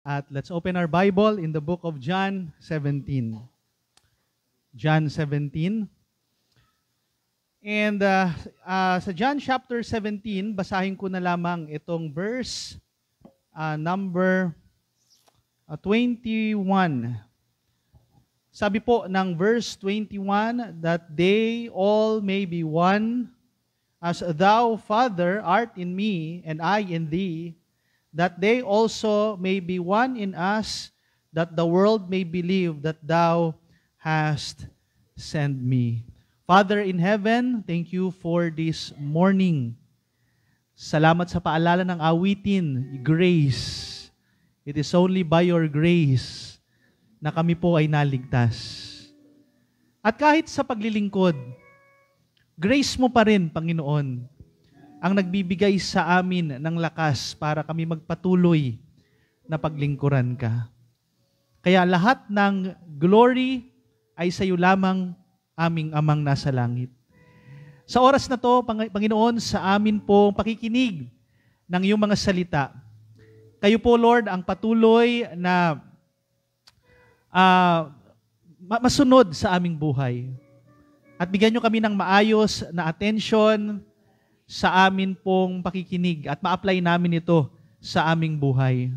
At let's open our Bible in the book of John 17. John 17. And sa John chapter 17, basahin ko na lamang itong verse number 21. Sabi po ng verse 21, that they all may be one, as thou, Father, art in me, and I in thee, that they also may be one in us, that the world may believe that thou hast sent me. Father in heaven, thank you for this morning. Salamat sa paalala ng awitin, grace. It is only by your grace na kami po ay naligtas. At kahit sa paglilingkod, grace mo pa rin, Panginoon, ang nagbibigay sa amin ng lakas para kami magpatuloy na paglingkuran ka. Kaya lahat ng glory ay sa iyo lamang, aming Amang nasa langit. Sa oras na to, Panginoon, sa amin pong pakikinig ng iyong mga salita, kayo po, Lord, ang patuloy na masunod sa aming buhay. At bigyan nyo kami ng maayos na attention sa amin pong pakikinig at ma-apply namin ito sa aming buhay.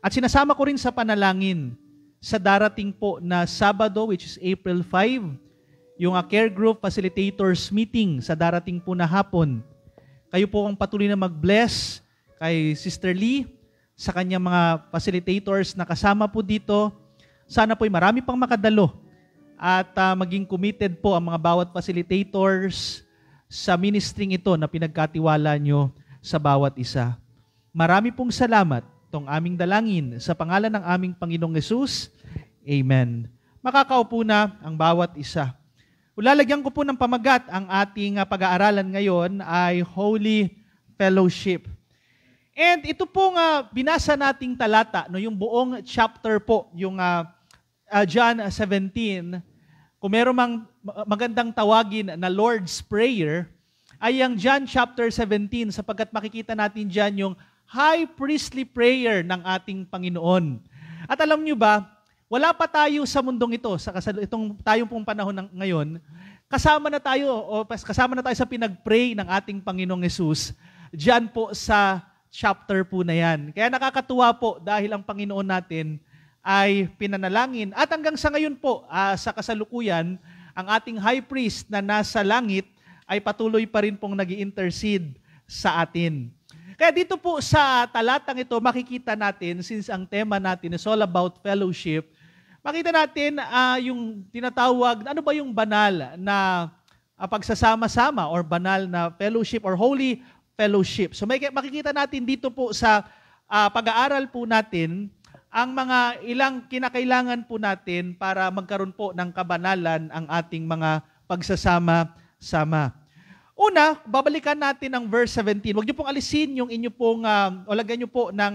At sinasama ko rin sa panalangin sa darating po na Sabado, which is April 5, yung care group facilitators meeting sa darating po na hapon. Kayo po ang patuloy na mag-bless kay Sister Lee, sa kanyang mga facilitators na kasama po dito. Sana po'y marami pang makadalo at maging committed po ang mga bawat facilitators sa ministering ito na pinagkatiwala nyo sa bawat isa. Marami pong salamat itong aming dalangin sa pangalan ng aming Panginoong Hesus. Amen. Makakaupo na ang bawat isa. Lalagyan ko po ng pamagat ang ating pag-aaralan ngayon ay Holy Fellowship. And ito pong binasa nating talata, no, yung buong chapter po, yung John 17, kung meron mang magandang tawagin na Lord's Prayer, ay ang John chapter 17, sapagkat makikita natin dyan yung high priestly prayer ng ating Panginoon. At alam nyo ba, wala pa tayo sa mundong ito, itong tayong pong panahon ngayon, kasama na tayo sa pinag-pray ng ating Panginoong Hesus, dyan po sa chapter po na yan. Kaya nakakatuwa po dahil ang Panginoon natin ay pinanalangin. At hanggang sa ngayon po, sa kasalukuyan, ang ating high priest na nasa langit ay patuloy pa rin pong nag-i-intercede sa atin. Kaya dito po sa talatang ito, makikita natin, since ang tema natin is all about fellowship, makita natin yung tinatawag, ano ba yung banal na pagsasama-sama or banal na fellowship or holy fellowship. So makikita natin dito po sa pag-aaral po natin ang mga ilang kinakailangan po natin para magkaroon po ng kabanalan ang ating mga pagsasama-sama. Una, babalikan natin ang verse 17. Huwag niyo pong alisin yung inyo pong, o lagyan niyo po ng,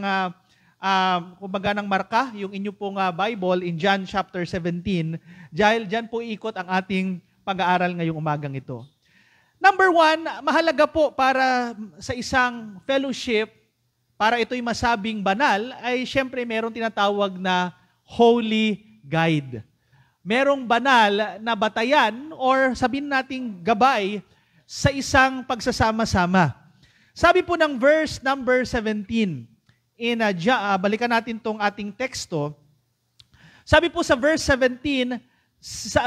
kumbaga ng marka, yung inyo pong Bible in John chapter 17. Dahil dyan po ikot ang ating pag-aaral ngayong umagang ito. Number 1, mahalaga po para sa isang fellowship, para ito'y masabing banal, ay syempre merong tinatawag na holy guide. Merong banal na batayan or sabihin nating gabay sa isang pagsasama-sama. Sabi po ng verse number 17, balikan natin tong ating teksto. Sabi po sa verse 17,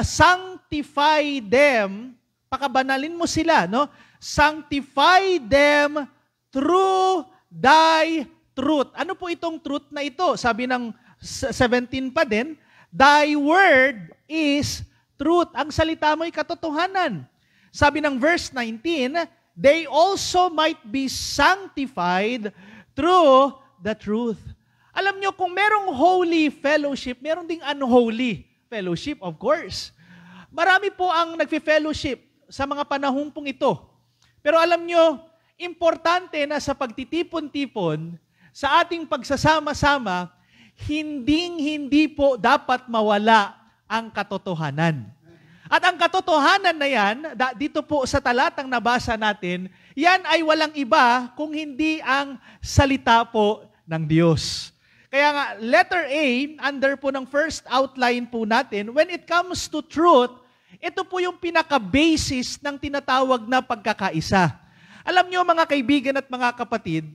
sanctify them, pakabanalin mo sila, no? Sanctify them through thy truth. Ano po itong truth na ito? Sabi ng 17 pa din, thy word is truth. Ang salita mo ay katotohanan. Sabi ng verse 19, they also might be sanctified through the truth. Alam nyo, kung merong holy fellowship, meron ding unholy fellowship, of course. Marami po ang nagfi-fellowship sa mga panahong pong ito. Pero alam nyo, importante na sa pagtitipon-tipon, sa ating pagsasama-sama, hindi po dapat mawala ang katotohanan. At ang katotohanan na yan, dito po sa talatang nabasa natin, yan ay walang iba kung hindi ang salita po ng Diyos. Kaya nga, letter A, under po ng first outline po natin, when it comes to truth, ito po yung pinaka-basis ng tinatawag na pagkakaisa. Alam niyo mga kaibigan at mga kapatid,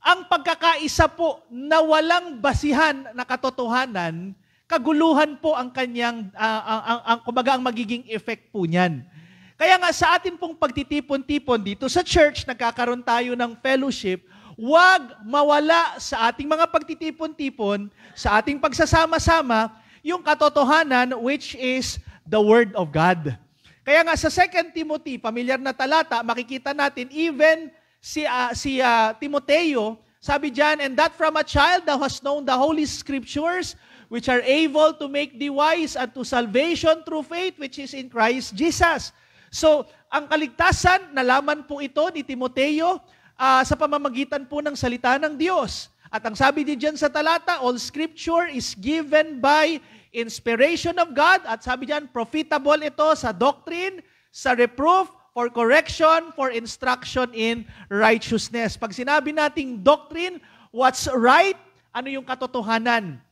ang pagkakaisa po na walang basihan na katotohanan, kaguluhan po ang kanyang, kumbaga ang magiging effect po niyan. Kaya nga sa atin pong pagtitipon-tipon dito sa church, nagkakaroon tayo ng fellowship, huwag mawala sa ating mga pagtitipon-tipon, sa ating pagsasama-sama, yung katotohanan which is the Word of God. Kaya nga sa 2 Timothy, familiar na talata, makikita natin even si Timoteo, sabi diyan, and that from a child thou hast known the Holy Scriptures, which are able to make thee wise unto salvation through faith which is in Christ Jesus. So, ang kaligtasan, nalaman po ito ni Timoteo, sa pamamagitan po ng salita ng Diyos. At ang sabi din dyan sa talata, all scripture is given by inspiration of God. At sabi dyan, profitable ito sa doctrine, sa reproof, for correction, for instruction in righteousness. Pag sinabi nating doctrine, what's right, ano yung katotohanan?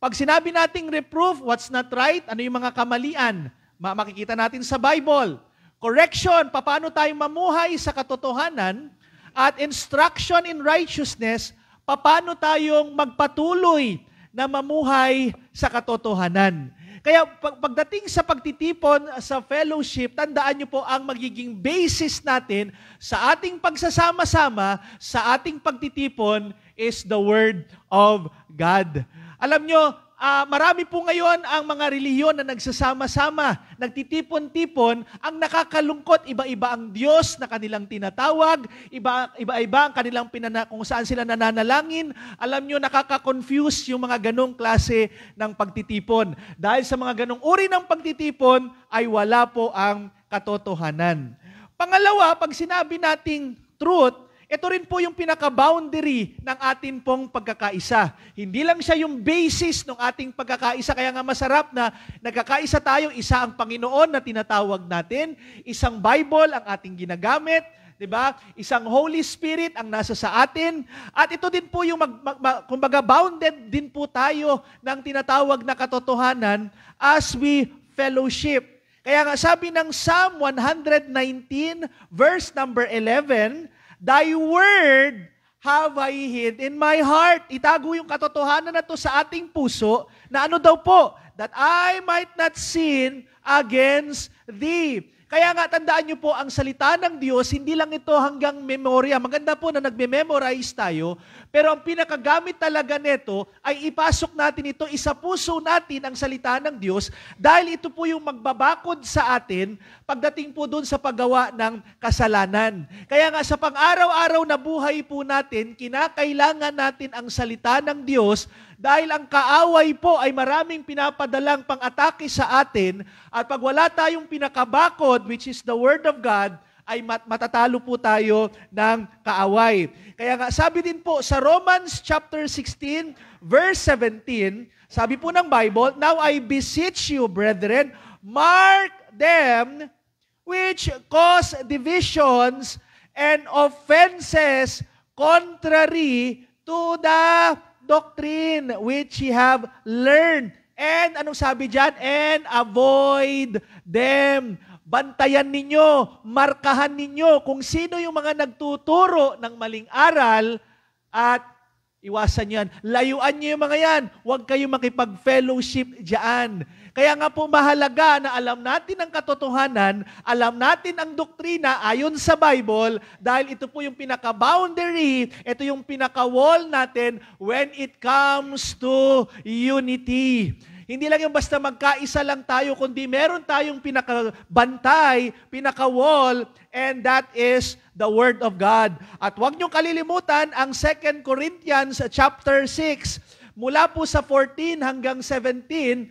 Pag sinabi nating reproof, what's not right, ano yung mga kamalian? Makikita natin sa Bible. Correction, paano tayo mamuhay sa katotohanan? At instruction in righteousness, paano tayong magpatuloy na mamuhay sa katotohanan. Kaya pagdating sa pagtitipon sa fellowship, tandaan niyo po ang magiging basis natin sa ating pagsasama-sama, sa ating pagtitipon is the Word of God. Alam niyo, marami po ngayon ang mga relihiyon na nagsasama-sama, nagtitipon-tipon, ang nakakalungkot, iba-iba ang Diyos na kanilang tinatawag, iba-iba ang kanilang kung saan sila nananalangin. Alam nyo, nakaka-confuse yung mga ganong klase ng pagtitipon. Dahil sa mga ganong uri ng pagtitipon, ay wala po ang katotohanan. Pangalawa, pag sinabi nating truth, ito rin po yung pinaka-boundary ng atin pong pagkakaisa. Hindi lang siya yung basis ng ating pagkakaisa, kaya nga masarap na nagkakaisa tayo, isa ang Panginoon na tinatawag natin, isang Bible ang ating ginagamit, di ba? Isang Holy Spirit ang nasa sa atin, at ito din po yung kumbaga bounded din po tayo ng tinatawag na katotohanan as we fellowship. Kaya nga sabi ng Psalm 119 verse number 11, Thy word have I hid in my heart. Itago yung katotohanan na to sa ating puso, na ano daw po? That I might not sin against thee. Kaya nga, tandaan niyo po, ang salita ng Diyos, hindi lang ito hanggang memorya. Maganda po na nagme-memorize tayo, pero ang pinakagamit talaga nito ay ipasok natin ito, isa puso natin ang salita ng Diyos, dahil ito po yung magbabakod sa atin pagdating po doon sa paggawa ng kasalanan. Kaya nga, sa pang-araw-araw na buhay po natin, kinakailangan natin ang salita ng Diyos, dahil ang kaaway po ay maraming pinapadalang pang-atake sa atin, at pag wala tayong pinakabakod, which is the Word of God, ay matatalo po tayo ng kaaway. Kaya nga, sabi din po sa Romans chapter 16, verse 17, sabi po ng Bible, Now I beseech you, brethren, mark them which cause divisions and offenses contrary to the doctrine which ye have learned. And anong sabi dyan? And avoid them. Bantayan ninyo, markahan ninyo kung sino yung mga nagtuturo ng maling aral, at iwasan yan. Layuan niyo yung mga yan. Huwag kayong makipag-fellowship dyan. Kaya nga po mahalaga na alam natin ang katotohanan, alam natin ang doktrina ayon sa Bible, dahil ito po yung pinaka-boundary, ito yung pinaka-wall natin when it comes to unity. Hindi lang yung basta magkaisa lang tayo, kundi meron tayong pinaka-bantay, pinaka-wall, and that is the Word of God. At huwag niyong kalilimutan ang 2 Corinthians chapter 6, mula po sa 14 hanggang 17,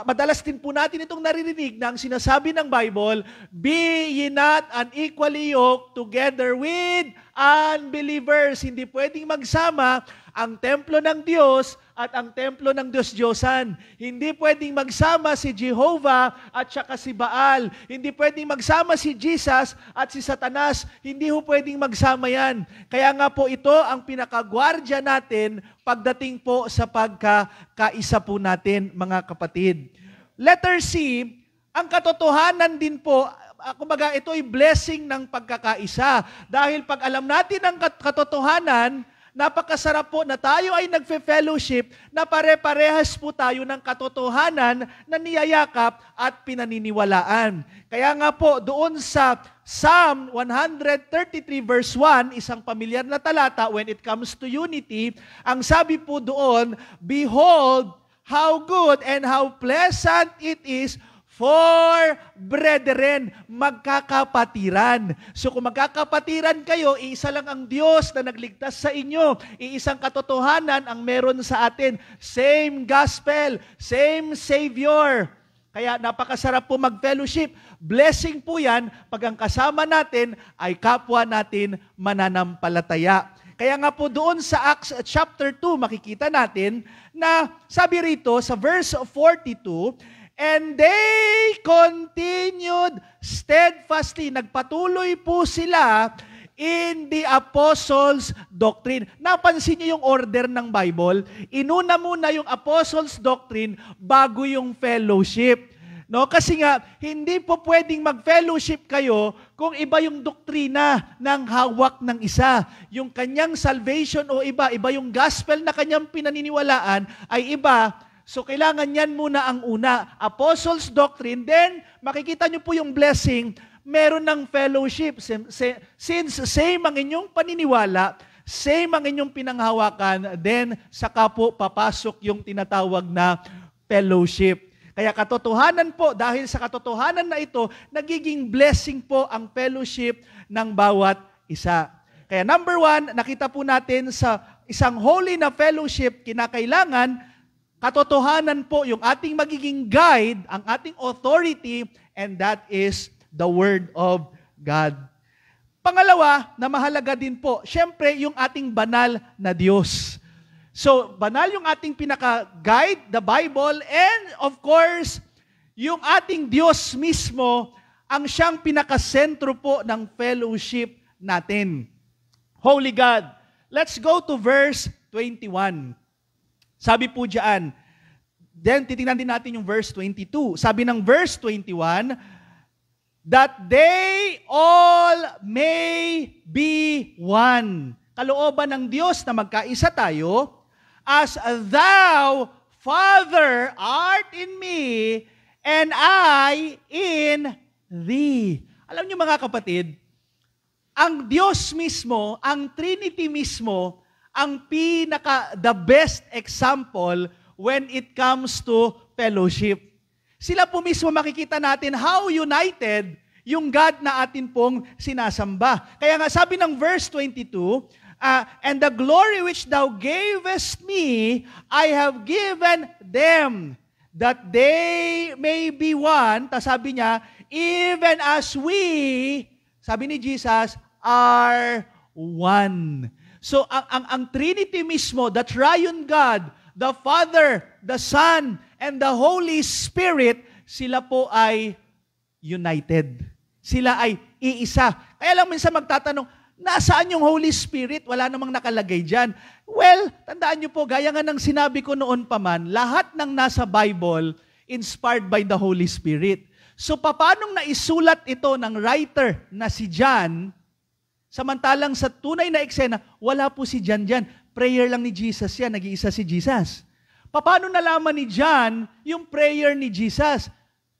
madalas din po natin itong naririnig na ang sinasabi ng Bible, Be ye not unequally yoked together with unbelievers. Hindi pwedeng magsama ang templo ng Diyos at ang templo ng Diyos-Diyosan. Hindi pwedeng magsama si Jehovah at saka si Baal. Hindi pwedeng magsama si Jesus at si Satanas. Hindi ho pwedeng magsama yan. Kaya nga po ito ang pinakagwardya natin pagdating po sa pagkakaisa po natin, mga kapatid. Letter C, ang katotohanan din po, kumbaga ito ay blessing ng pagkakaisa. Dahil pag alam natin ang katotohanan, napakasarap po na tayo ay nagfe-fellowship na pare-parehas po tayo ng katotohanan na niyayakap at pinaniniwalaan. Kaya nga po doon sa Psalm 133 verse 1, isang pamilyar na talata when it comes to unity, ang sabi po doon, "Behold, how good and how pleasant it is for brethren," magkakapatiran. So kung magkakapatiran kayo, iisa lang ang Diyos na nagligtas sa inyo. Iisang katotohanan ang meron sa atin. Same gospel, same Savior. Kaya napakasarap po mag-fellowship. Blessing po yan pag ang kasama natin ay kapwa natin mananampalataya. Kaya nga po doon sa Acts chapter 2, makikita natin na sabi rito sa verse 42, "And they continued steadfastly," nagpatuloy po sila in the apostles' doctrine. Napansin niyo yung order ng Bible? Inuna muna yung apostles' doctrine bago yung fellowship. No, kasi nga hindi po pwedeng mag-fellowship kayo kung iba yung doktrina ng hawak ng isa. Yung kanyang salvation o iba yung gospel na kanyang pinaniniwalaan ay iba. So kailangan yan muna ang una, apostles' doctrine, then makikita nyo po yung blessing, meron ng fellowship. Since same ang inyong paniniwala, same ang inyong pinanghawakan, then saka po papasok yung tinatawag na fellowship. Kaya katotohanan po, dahil sa katotohanan na ito, nagiging blessing po ang fellowship ng bawat isa. Kaya number 1, nakita po natin sa isang holy na fellowship, kinakailangan, katotohanan po yung ating magiging guide, ang ating authority, and that is the Word of God. Pangalawa, na mahalaga din po, syempre yung ating banal na Diyos. So, banal yung ating pinaka-guide, the Bible, and of course, yung ating Diyos mismo, ang siyang pinaka-sentro po ng fellowship natin. Holy God. Let's go to verse 21. Sabi po diyan, then titingnan din natin yung verse 22. Sabi ng verse 21, "That they all may be one." Kalooban ng Diyos na magkaisa tayo, "As thou, Father, art in me, and I in thee." Alam niyo mga kapatid, ang Diyos mismo, ang Trinity mismo, ang the best example when it comes to fellowship. Sila po mismo makikita natin how united yung God na atin pong sinasamba. Kaya nga sabi ng verse 22, "And the glory which thou gavest me, I have given them, that they may be one." Tas sabi niya, "Even as we," sabi ni Jesus, "are one." So, ang Trinity mismo, the Triune God, the Father, the Son, and the Holy Spirit, sila po ay united. Sila ay iisa. Kaya lang minsan magtatanong, nasaan yung Holy Spirit? Wala namang nakalagay dyan. Well, tandaan nyo po, gaya nga ng sinabi ko noon pa man, lahat ng nasa Bible, inspired by the Holy Spirit. So, paanong naisulat ito ng writer na si John, samantalang sa tunay na eksena, wala po si John dyan. Prayer lang ni Jesus yan, nag-iisa si Jesus. Paano nalaman ni John yung prayer ni Jesus?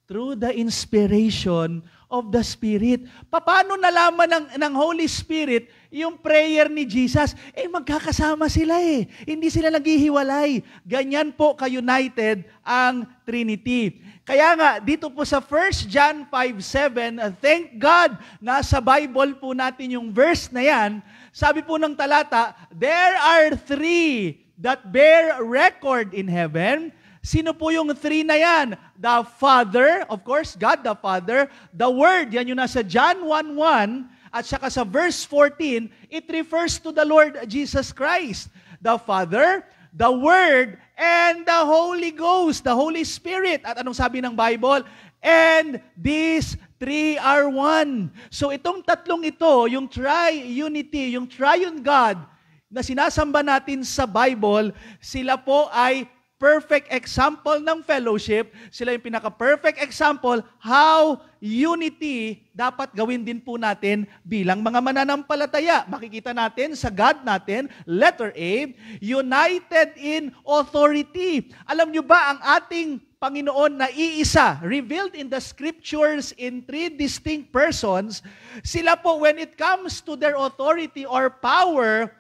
Through the inspiration of the Spirit. Paano nalaman ng Holy Spirit yung prayer ni Jesus? Magkakasama sila Hindi sila naghihiwalay. Ganyan po ka-united ang Trinity. Kaya nga, dito po sa 1 John 5:7, thank God, nasa Bible po natin yung verse na yan. Sabi po ng talata, "There are three that bear record in heaven." Sino po yung three na yan? The Father, of course, God the Father. The Word, yan yung nasa John 1:1, at saka sa verse 14, it refers to the Lord Jesus Christ. The Father, the Word, and the Holy Ghost, the Holy Spirit. At anong sabi ng Bible? And these three are one. So itong tatlong ito, yung tri-unity, yung triune God na sinasamba natin sa Bible, sila po ay perfect example ng fellowship. Sila yung pinaka-perfect example how unity dapat gawin din po natin bilang mga mananampalataya. Makikita natin sa God natin, letter A, united in authority. Alam nyo ba ang ating Panginoon na iisa, revealed in the scriptures in three distinct persons, sila po when it comes to their authority or power,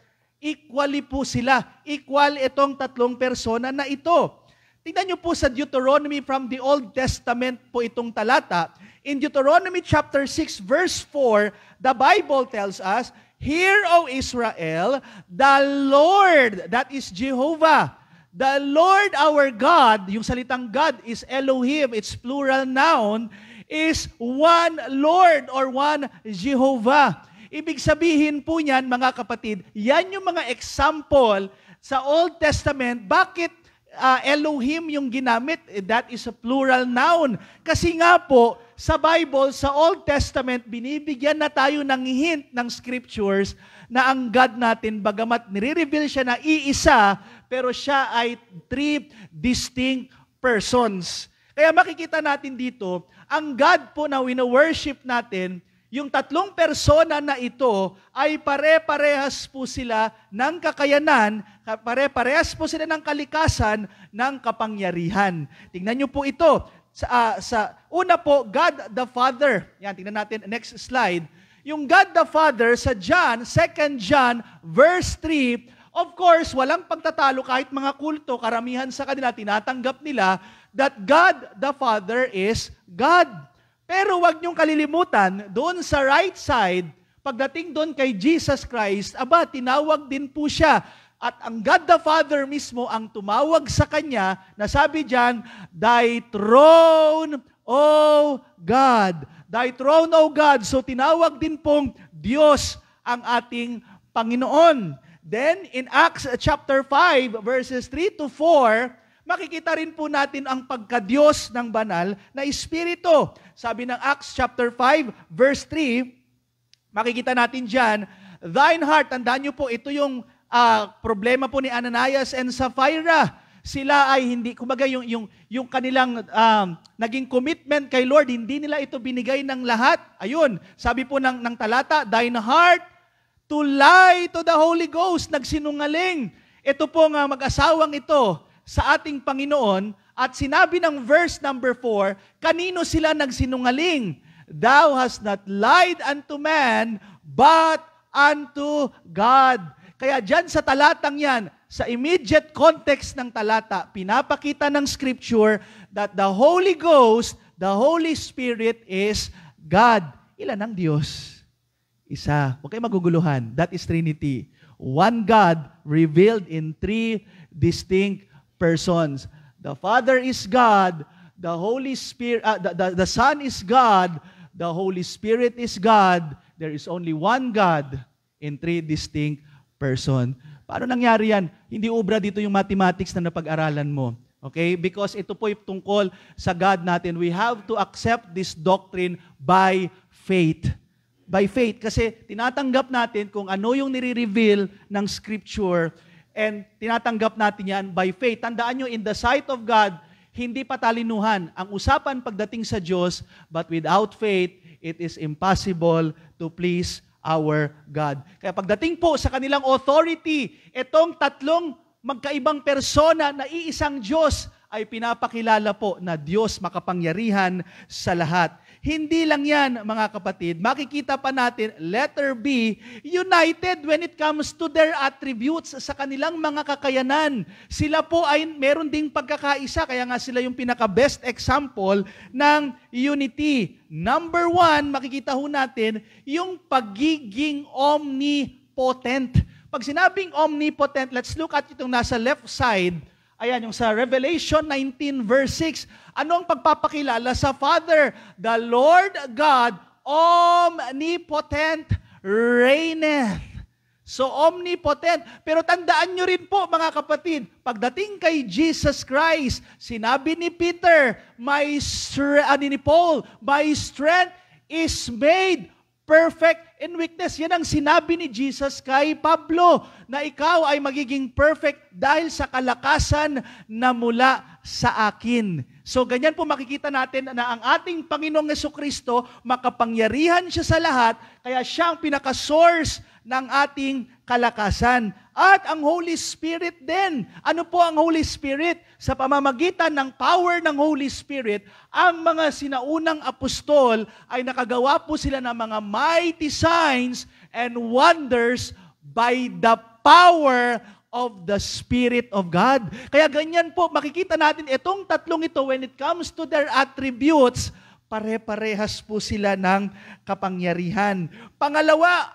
equally po sila. Equal itong tatlong persona na ito. Tingnan niyo po sa Deuteronomy from the Old Testament po itong talata. In Deuteronomy chapter 6 verse 4, the Bible tells us, "Hear, O Israel, the Lord," that is Jehovah, "the Lord our God," yung salitang God is Elohim, it's plural noun, is one Lord or one Jehovah. Ibig sabihin po niyan, mga kapatid, yan yung mga example sa Old Testament. Bakit Elohim yung ginamit? That is a plural noun. Kasi nga po, sa Bible, sa Old Testament, binibigyan na tayo ng hint ng scriptures na ang God natin, bagamat nire-reveal siya na iisa, pero siya ay three distinct persons. Kaya makikita natin dito, ang God po na wino-worship natin, yung tatlong persona na ito ay pare-parehas po sila ng kakayanan, pare-parehas po sila ng kalikasan, ng kapangyarihan. Tingnan niyo po ito. Sa una po, God the Father. Yan, tingnan natin, next slide. Yung God the Father sa John, 2 John, verse 3, of course, walang pagtatalo kahit mga kulto, karamihan sa kanila, tinatanggap nila that God the Father is God. Pero wag niyong kalilimutan, doon sa right side, pagdating doon kay Jesus Christ, tinawag din po siya. At ang God the Father mismo ang tumawag sa kanya, na sabi diyan, "Thy throne, O God." Thy throne, O God. So tinawag din pong Diyos ang ating Panginoon. Then, in Acts chapter 5, verses 3 to 4, makikita rin po natin ang pagka-Diyos ng banal na Espiritu. Sabi ng Acts chapter 5, verse 3, makikita natin dyan, "Thine heart," tandaan nyo po, ito yung problema po ni Ananias and Sapphira. Sila ay hindi, kumbaga yung kanilang naging commitment kay Lord, hindi nila ito binigay ng lahat. Ayun, sabi po ng talata, "Thine heart to lie to the Holy Ghost," nagsinungaling. Ito po nga mag-asawang ito sa ating Panginoon, at sinabi ng verse number 4, kanino sila nagsinungaling? "Thou hast not lied unto man, but unto God." Kaya dyan sa talatang yan, sa immediate context ng talata, pinapakita ng Scripture that the Holy Ghost, the Holy Spirit is God. Ilan ang Diyos? Isa. Huwag kayo maguguluhan. That is Trinity. One God revealed in three distinct persons. The Father is God, the Holy Spirit, the Son is God, the Holy Spirit is God. There is only one God in three distinct persons. Paano nangyari yan? Hindi ubra dito yung mathematics na napag-aralan mo. Okay? Because ito po yung tungkol sa God natin. We have to accept this doctrine by faith. By faith. Kasi tinatanggap natin kung ano yung nire-reveal ng Scripture, and tinatanggap natin yan by faith. Tandaan nyo, in the sight of God, hindi pa talinuhan. Ang usapan pagdating sa Diyos, but without faith, it is impossible to please our God. Kaya pagdating po sa kanilang authority, itong tatlong magkaibang persona na iisang Diyos ay pinapakilala po na Diyos makapangyarihan sa lahat. Hindi lang yan, mga kapatid. Makikita pa natin, letter B, united when it comes to their attributes sa kanilang mga kakayanan. Sila po ay meron ding pagkakaisa, kaya nga sila yung pinaka-best example ng unity. Number 1, makikita ho natin, yung pagiging omnipotent. Pag sinabing omnipotent, let's look at itong nasa left side. Ayan, yung sa Revelation 19 verse 6. Ano ang pagpapakilala sa Father? The Lord God, omnipotent, reigneth. So omnipotent. Pero tandaan nyo rin po mga kapatid, pagdating kay Jesus Christ, sinabi ni Peter, ni Paul, my strength is made perfect in weakness. Yan ang sinabi ni Jesus kay Pablo, na ikaw ay magiging perfect dahil sa kalakasan na mula sa akin. So ganyan po makikita natin na ang ating Panginoong Jesucristo, makapangyarihan siya sa lahat, kaya siya ang pinaka-source ng ating kalakasan. At ang Holy Spirit din. Ano po ang Holy Spirit? Sa pamamagitan ng power ng Holy Spirit, ang mga sinaunang apostol ay nakagawa po sila ng mga mighty signs and wonders by the power of the Spirit of God. Kaya ganyan po, makikita natin itong tatlong ito, when it comes to their attributes, pare-parehas po sila ng kapangyarihan. Pangalawa,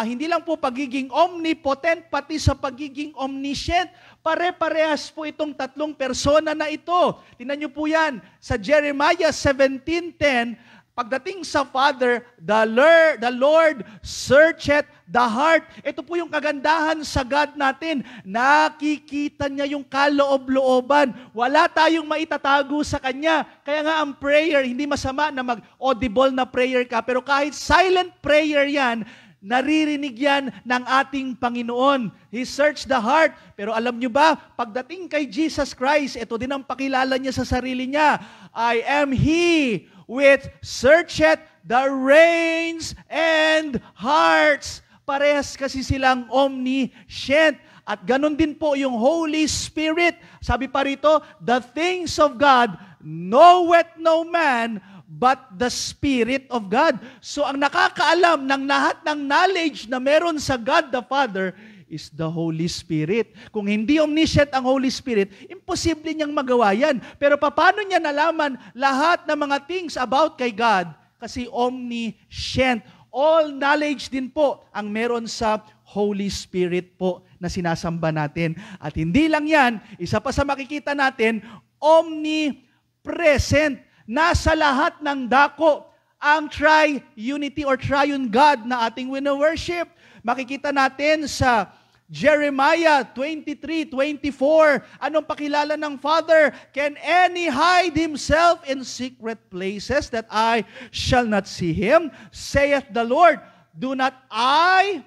hindi lang po pagiging omnipotent, pati sa pagiging omniscient. Pare-parehas po itong tatlong persona na ito. Tingnan niyo po yan. Sa Jeremiah 17:10, pagdating sa Father, the Lord searcheth the heart. Ito po yung kagandahan sa God natin. Nakikita niya yung kaloob-looban. Wala tayong maitatago sa Kanya. Kaya nga ang prayer, hindi masama na mag-audible na prayer ka, pero kahit silent prayer yan, naririnig yan ng ating Panginoon. He searched the heart. Pero alam nyo ba, pagdating kay Jesus Christ, ito din ang pakilala niya sa sarili niya. I am He which searcheth the reins and hearts. Parehas kasi silang omniscient. At ganun din po yung Holy Spirit. Sabi pa rito, the things of God knoweth no man, but the Spirit of God. So ang nakakaalam ng lahat ng knowledge na meron sa God the Father is the Holy Spirit. Kung hindi omniscient ang Holy Spirit, imposible niyang magawa yan. Pero paano niya nalaman lahat ng mga things about kay God? Kasi omniscient. All knowledge din po ang meron sa Holy Spirit po na sinasamba natin. At hindi lang yan, isa pa sa makikita natin, omnipresent. Nasa lahat ng dako ang tri-unity or triune God na ating wino-worship. Makikita natin sa Jeremiah 23:24. Anong pakilala ng Father? Can any hide himself in secret places that I shall not see him? Saith the Lord, do not I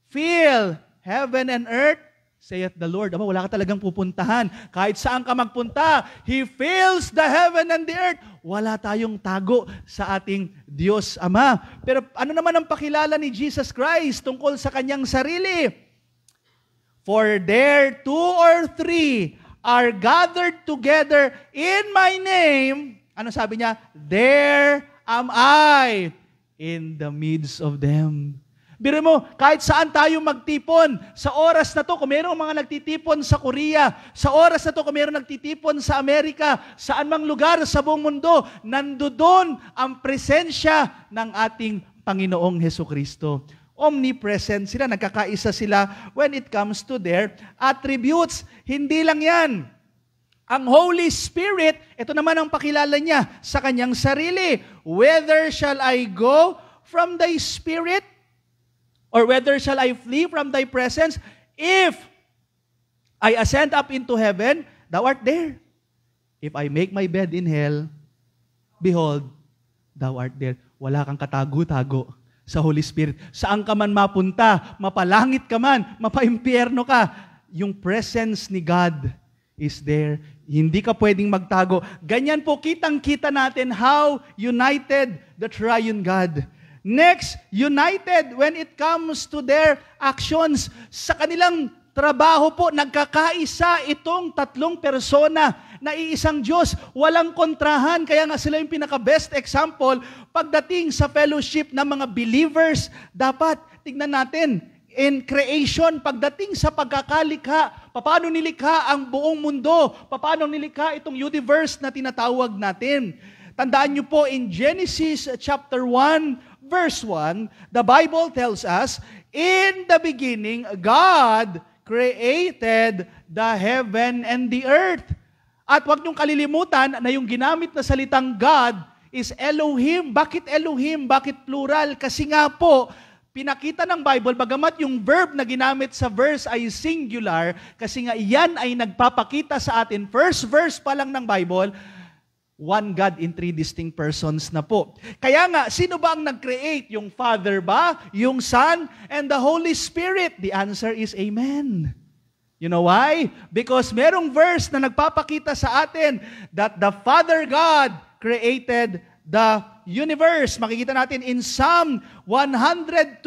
fill heaven and earth? Saith the Lord. Aba, wala ka talagang pupuntahan. Kahit saan ka magpunta, He fills the heaven and the earth. Wala tayong tago sa ating Diyos Ama. Pero ano naman ang pakilala ni Jesus Christ tungkol sa Kanyang sarili? For there 2 or 3 are gathered together in my name. Ano sabi niya? There am I in the midst of them. Biro mo, kahit saan tayo magtipon, sa oras na to, kung mayroong mga nagtitipon sa Korea, sa oras na to, kung mayroong nagtitipon sa Amerika, saan mang lugar sa buong mundo, nandoon ang presensya ng ating Panginoong Hesukristo. Omnipresent sila, nagkakaisa sila when it comes to their attributes. Hindi lang yan. Ang Holy Spirit, ito naman ang pakilala niya sa Kanyang sarili. Whether shall I go from thy Spirit, or whether shall I flee from thy presence? If I ascend up into heaven, thou art there. If I make my bed in hell, behold, thou art there. Wala kang katago-tago sa Holy Spirit. Saan ka man mapunta, mapalangit ka man, mapaimpyerno ka, yung presence ni God is there. Hindi ka pwedeng magtago. Ganyan po, kitang-kita natin how united the triune God. Next, united when it comes to their actions. Sa kanilang trabaho po, nagkakaisa itong tatlong persona na iisang Diyos. Walang kontrahan, kaya nga sila yung pinaka-best example pagdating sa fellowship ng mga believers. Dapat, tignan natin, in creation, pagdating sa pagkakalikha, paano nilikha ang buong mundo, paano nilikha itong universe na tinatawag natin. Tandaan niyo po, in Genesis chapter 1, verse 1, the Bible tells us, in the beginning, God created the heaven and the earth. At huwag niyong kalilimutan na yung ginamit na salitang God is Elohim. Bakit Elohim? Bakit plural? Kasi nga po, pinakita ng Bible, bagamat yung verb na ginamit sa verse ay singular, kasi nga yan ay nagpapakita sa atin, first verse pa lang ng Bible, one God in three distinct persons na po. Kaya nga, sino ba ang nag-create? Yung Father ba? Yung Son? And the Holy Spirit? The answer is Amen. You know why? Because merong verse na nagpapakita sa atin that the Father God created the universe. Makikita natin in Psalm 102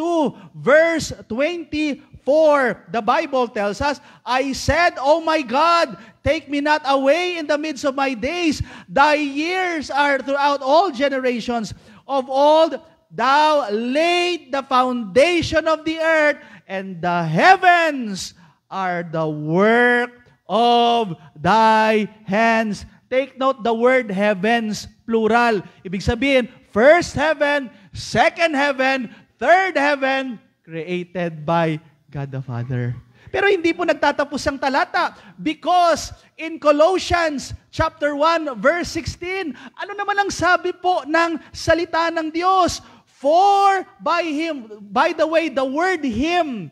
verse 24. The Bible tells us, I said, O my God, take me not away in the midst of my days. Thy years are throughout all generations. Of old, thou laid the foundation of the earth, and the heavens are the work of thy hands. Take note, the word heavens, plural. Ibig sabihin, first heaven, second heaven, third heaven, created by God the Father. Pero hindi po nagtatapos ang talata, because in Colossians chapter 1 verse 16, ano naman ang sabi po ng salita ng Diyos? For by Him, by the way, the word Him,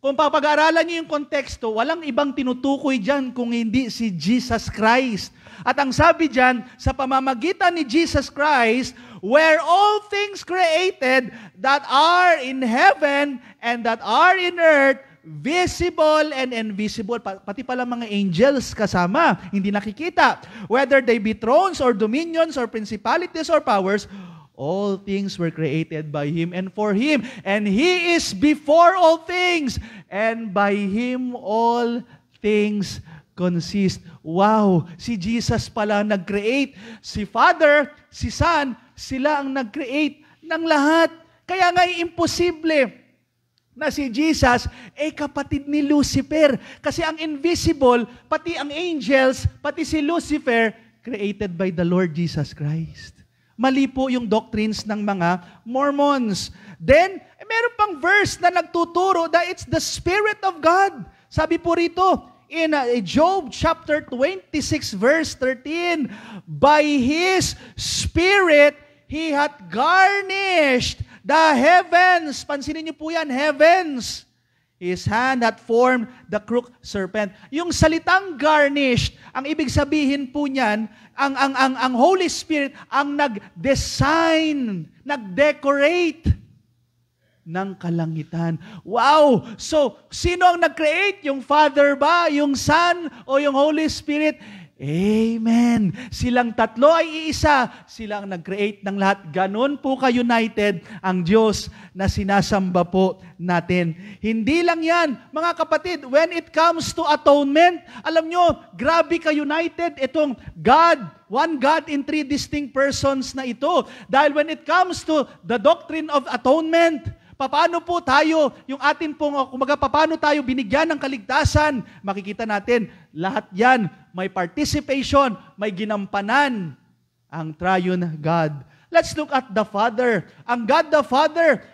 kung papag-aralan niyo yung konteksto, walang ibang tinutukoy dyan kung hindi si Jesus Christ. At ang sabi dyan, sa pamamagitan ni Jesus Christ, where all things created that are in heaven and that are in earth, visible and invisible, pati pala mga angels kasama, hindi nakikita. Whether they be thrones or dominions or principalities or powers, all things were created by Him and for Him. And He is before all things. And by Him all things consist. Wow! Si Jesus pala nag-create. Si Father, si Son, sila ang nag-create ng lahat. Kaya nga imposible na si Jesus ay kapatid ni Lucifer. Kasi ang invisible, pati ang angels, pati si Lucifer, created by the Lord Jesus Christ. Mali po yung doctrines ng mga Mormons. Then, meron pang verse na nagtuturo that it's the Spirit of God. Sabi po rito, in Job chapter 26 verse 13, by His Spirit, He hath garnished the heavens. Pansinin niyo po yan, heavens. His hand hath formed the crooked serpent. Yung salitang garnished, ang ibig sabihin po niyan, ang Holy Spirit ang nag-design, nag-decorate ng kalangitan. Wow! So, sino ang nag-create? Yung Father ba? Yung Son? O yung Holy Spirit? Amen! Silang tatlo ay iisa. Sila ang nag-create ng lahat. Ganon po ka-united ang Diyos na sinasamba po natin. Hindi lang yan, mga kapatid, when it comes to atonement, alam nyo, grabe ka-united itong God, one God in three distinct persons na ito. Dahil when it comes to the doctrine of atonement, paano po tayo, yung atin pong, kumaga, paano tayo binigyan ng kaligtasan, makikita natin, lahat yan, may participation, may ginampanan ang triune God. Let's look at the Father. Ang God the Father,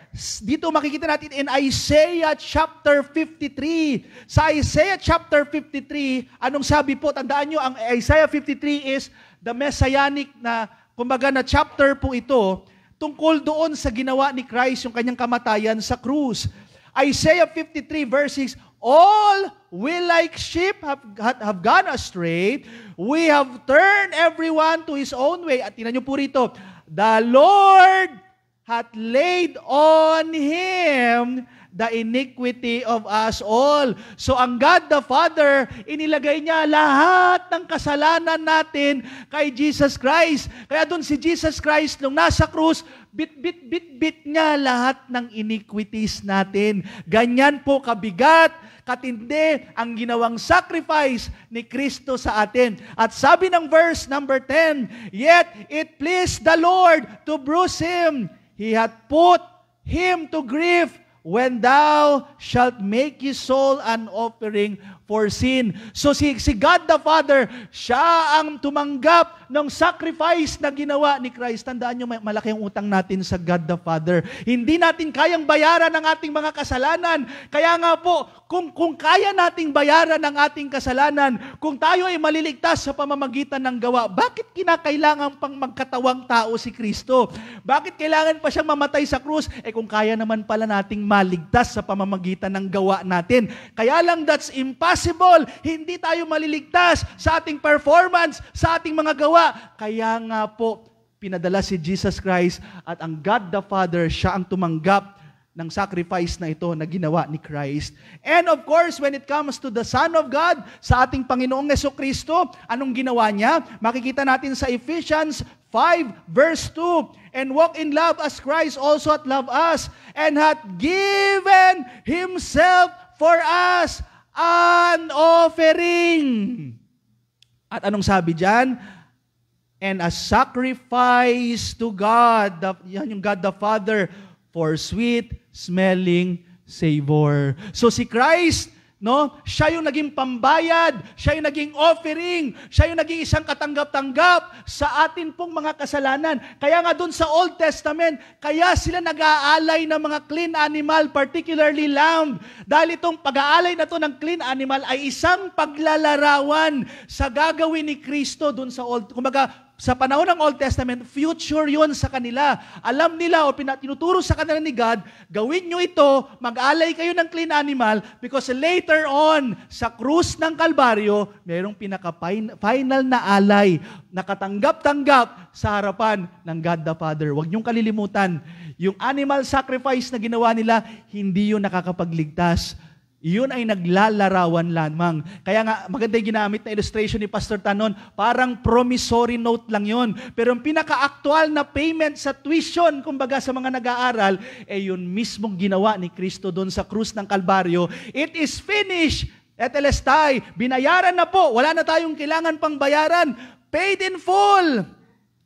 dito makikita natin in Isaiah chapter 53. Sa Isaiah chapter 53, anong sabi po? Tandaan nyo, ang Isaiah 53 is the messianic na, kumbaga na chapter po ito, tungkol doon sa ginawa ni Christ, yung kanyang kamatayan sa krus. Isaiah 53 verse 6, all we like sheep have gone astray, we have turned everyone to his own way. At tingnan nyo po rito, the Lord hath laid on Him the iniquity of us all. So ang God the Father, inilagay niya lahat ng kasalanan natin kay Jesus Christ. Kaya doon si Jesus Christ, nung nasa krus, bit niya lahat ng iniquities natin. Ganyan po kabigat, katindi ang ginawang sacrifice ni Kristo sa atin. At sabi ng verse number 10, yet it pleased the Lord to bruise Him. He hath put Him to grief when thou shalt make his soul an offering for sin. So si God the Father, siya ang tumanggap ng sacrifice na ginawa ni Christ. Tandaan nyo, malaki ang utang natin sa God the Father. Hindi natin kayang bayaran ang ating mga kasalanan. Kaya nga po, kung kaya nating bayaran ang ating kasalanan, kung tayo ay maliligtas sa pamamagitan ng gawa, bakit kinakailangan pang magkatawang tao si Kristo? Bakit kailangan pa siyang mamatay sa krus? Kung kaya naman pala nating maligtas sa pamamagitan ng gawa natin. Kaya lang that's impossible. Hindi tayo maliligtas sa ating performance, sa ating mga gawa. Kaya nga po, pinadala si Jesus Christ at ang God the Father, siya ang tumanggap ng sacrifice na ito na ginawa ni Christ. And of course, when it comes to the Son of God, sa ating Panginoong Jesucristo, anong ginawa niya? Makikita natin sa Ephesians 5 verse 2, and walk in love as Christ also hath loved us, and hath given Himself for us an offering. At anong sabi diyan? And a sacrifice to God, yan yung God the Father, for sweet-smelling savor. So si Christ, siya yung naging pambayad, siya yung naging offering, siya yung naging isang katanggap-tanggap sa atin pong mga kasalanan. Kaya nga dun sa Old Testament, kaya sila nag-aalay ng mga clean animal, particularly lamb. Dahil itong pag-aalay na to ng clean animal ay isang paglalarawan sa gagawin ni Kristo dun sa sa panahon ng Old Testament, future yun sa kanila. Alam nila o tinuturo sa kanila ni God, gawin nyo ito, mag-alay kayo ng clean animal because later on, sa krus ng Kalbaryo, mayroong pinaka-final na alay na katanggap-tanggap sa harapan ng God the Father. Huwag nyong kalilimutan, yung animal sacrifice na ginawa nila, hindi yun nakakapagligtas. Yun ay naglalarawan lamang. Kaya nga, maganda yung ginamit na illustration ni Pastor Tanon, parang promissory note lang yun. Pero yung pinaka-actual na payment sa tuition, kumbaga sa mga nag-aaral, yun mismong ginawa ni Kristo doon sa krus ng Kalbaryo. It is finished! Etelestai, binayaran na po, wala na tayong kailangan pang bayaran, paid in full!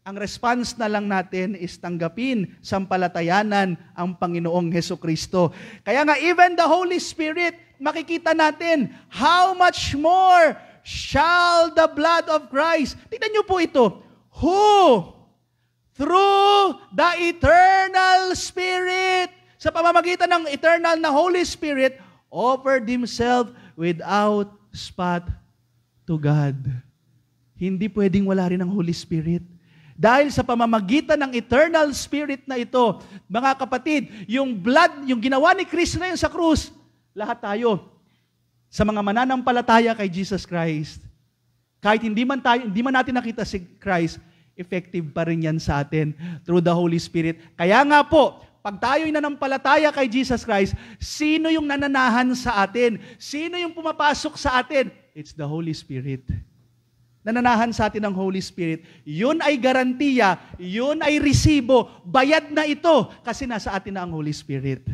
Ang response na lang natin is tanggapin sampalatayanan ang Panginoong Hesukristo. Kaya nga, even the Holy Spirit, makikita natin, how much more shall the blood of Christ? Tingnan niyo po ito. Who, through the eternal Spirit, sa pamamagitan ng eternal na Holy Spirit, offered Himself without spot to God. Hindi pwedeng wala rin ang Holy Spirit. Dahil sa pamamagitan ng eternal spirit na ito, mga kapatid, yung blood, yung ginawa ni Kristo na yun sa krus, lahat tayo, sa mga mananampalataya kay Jesus Christ, kahit hindi man natin nakita si Christ, effective pa rin yan sa atin through the Holy Spirit. Kaya nga po, pag tayo'y nanampalataya kay Jesus Christ, sino yung nananahan sa atin? Sino yung pumapasok sa atin? It's the Holy Spirit. Nananahan sa atin ng Holy Spirit, yun ay garantiya, yun ay resibo, bayad na ito kasi nasa atin na ang Holy Spirit.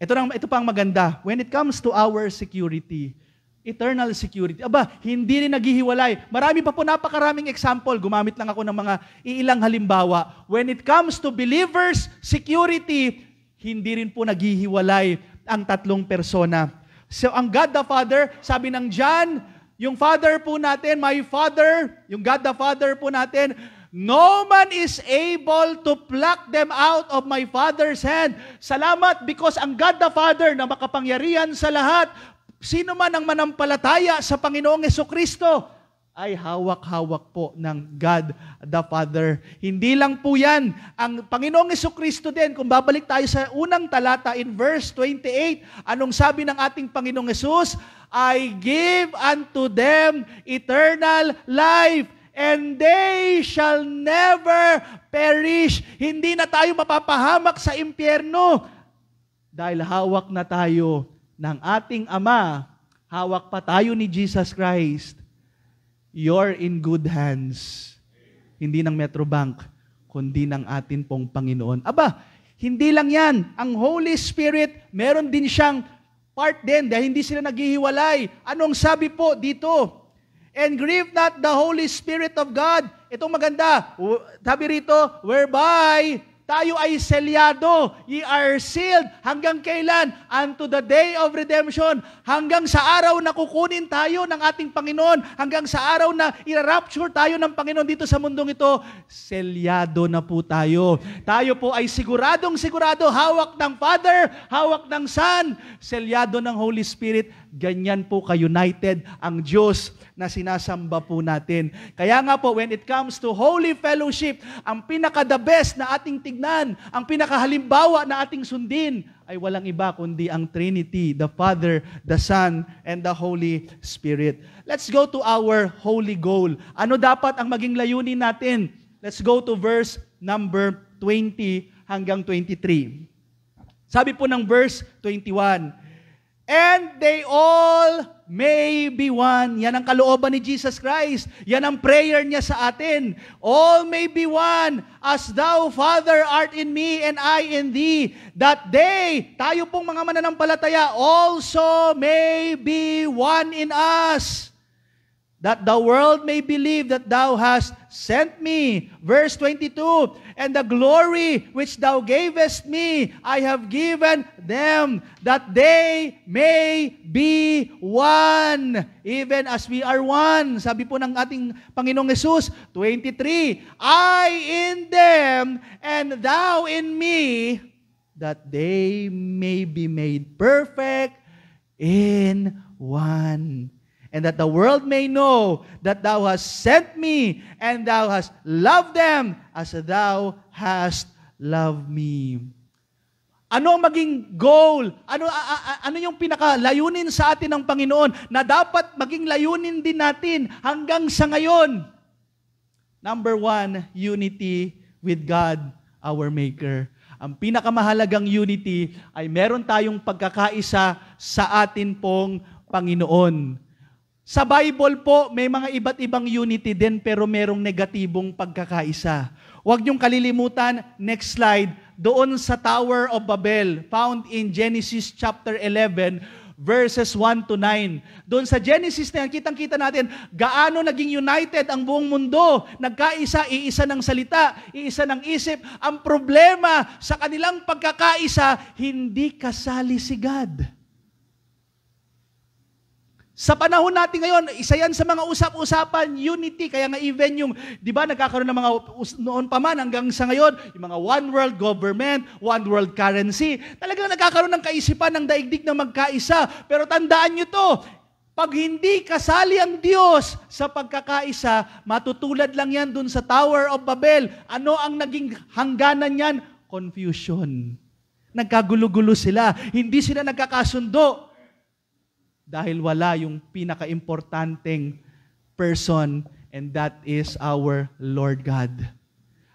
Ito pa ang maganda. When it comes to our security, eternal security, hindi rin naghihiwalay. Marami pa po, napakaraming example. Gumamit lang ako ng mga iilang halimbawa. When it comes to believers' security, hindi rin po naghihiwalay ang tatlong persona. So, ang God the Father, sabi ng John, yung Father po natin, my Father, yung God the Father po natin, no man is able to pluck them out of my Father's hand. Salamat because ang God the Father na makapangyarihan sa lahat, sino man ang manampalataya sa Panginoong Jesucristo, ay hawak-hawak po ng God the Father. Hindi lang po yan. Ang Panginoong Jesucristo din, kung babalik tayo sa unang talata in verse 28, anong sabi ng ating Panginoong Jesus? I give unto them eternal life, and they shall never perish. Hindi na tayo mapapahamak sa impyerno. Dahil hawak na tayo ng ating Ama, hawak pa tayo ni Jesus Christ. You're in good hands. Hindi ng Metrobank, kundi ng atin pong Panginoon. Hindi lang yan. Ang Holy Spirit, meron din siyang part din dahil hindi sila naghihiwalay. Anong sabi po dito? And grieve not the Holy Spirit of God. Itong maganda. Sabi rito, whereby Tayo ay selyado. Ye are sealed. Hanggang kailan? Unto the day of redemption. Hanggang sa araw na kukunin tayo ng ating Panginoon. Hanggang sa araw na i-rapture tayo ng Panginoon dito sa mundong ito. Selyado na po tayo. Tayo po ay siguradong sigurado. Hawak ng Father, hawak ng Son, selyado ng Holy Spirit. Ganyan po ka-united ang Diyos na sinasamba po natin. Kaya nga po, when it comes to holy fellowship, ang pinaka-the best na ating tignan, ang pinaka-halimbawa na ating sundin, ay walang iba kundi ang Trinity, the Father, the Son, and the Holy Spirit. Let's go to our holy goal. Ano dapat ang maging layunin natin? Let's go to verse number 20 hanggang 23. Sabi po ng verse 21, and they all may be one. Yan ang kalooban ni Jesus Christ. Yan ang prayer niya sa atin. All may be one, as thou, Father, art in me, and I in thee, that they, tayo pong mga mananampalataya, also may be one in us, that the world may believe that thou hast sent me. Verse 22, and the glory which thou gavest me, I have given them, that they may be one, even as we are one. Sabi po ng ating Panginoong Hesus, 23, I in them, and thou in me, that they may be made perfect in one. And that the world may know that thou hast sent me, and thou hast loved them as thou hast loved me. Ano ang maging goal? Ano yung pinakalayunin sa atin ng Panginoon na dapat maging layunin din natin hanggang sa ngayon? Number 1, unity with God, our Maker. Ang pinakamahalagang unity ay meron tayong pagkakaisa sa atin pong Panginoon. Sa Bible po, may mga iba't ibang unity din pero merong negatibong pagkakaisa. Huwag niyong kalilimutan, next slide, doon sa Tower of Babel, found in Genesis chapter 11, verses 1 to 9. Doon sa Genesis na yan, kitang-kita natin gaano naging united ang buong mundo. Nagkaisa, iisa ng salita, iisa ng isip. Ang problema sa kanilang pagkakaisa, hindi kasali si God. Sa panahon natin ngayon, isa yan sa mga usap-usapan, unity. Kaya nga even yung, di ba, nagkakaroon ng mga, noon pa man hanggang sa ngayon, yung mga one world government, one world currency, talagang nagkakaroon ng kaisipan ng daigdig na magkaisa. Pero tandaan nyo to, pag hindi kasali ang Diyos sa pagkakaisa, matutulad lang yan dun sa Tower of Babel. Ano ang naging hangganan yan? Confusion. Nagkagulo-gulo sila. Hindi sila nagkakasundo. Dahil wala yung pinaka-importanteng person, and that is our Lord God.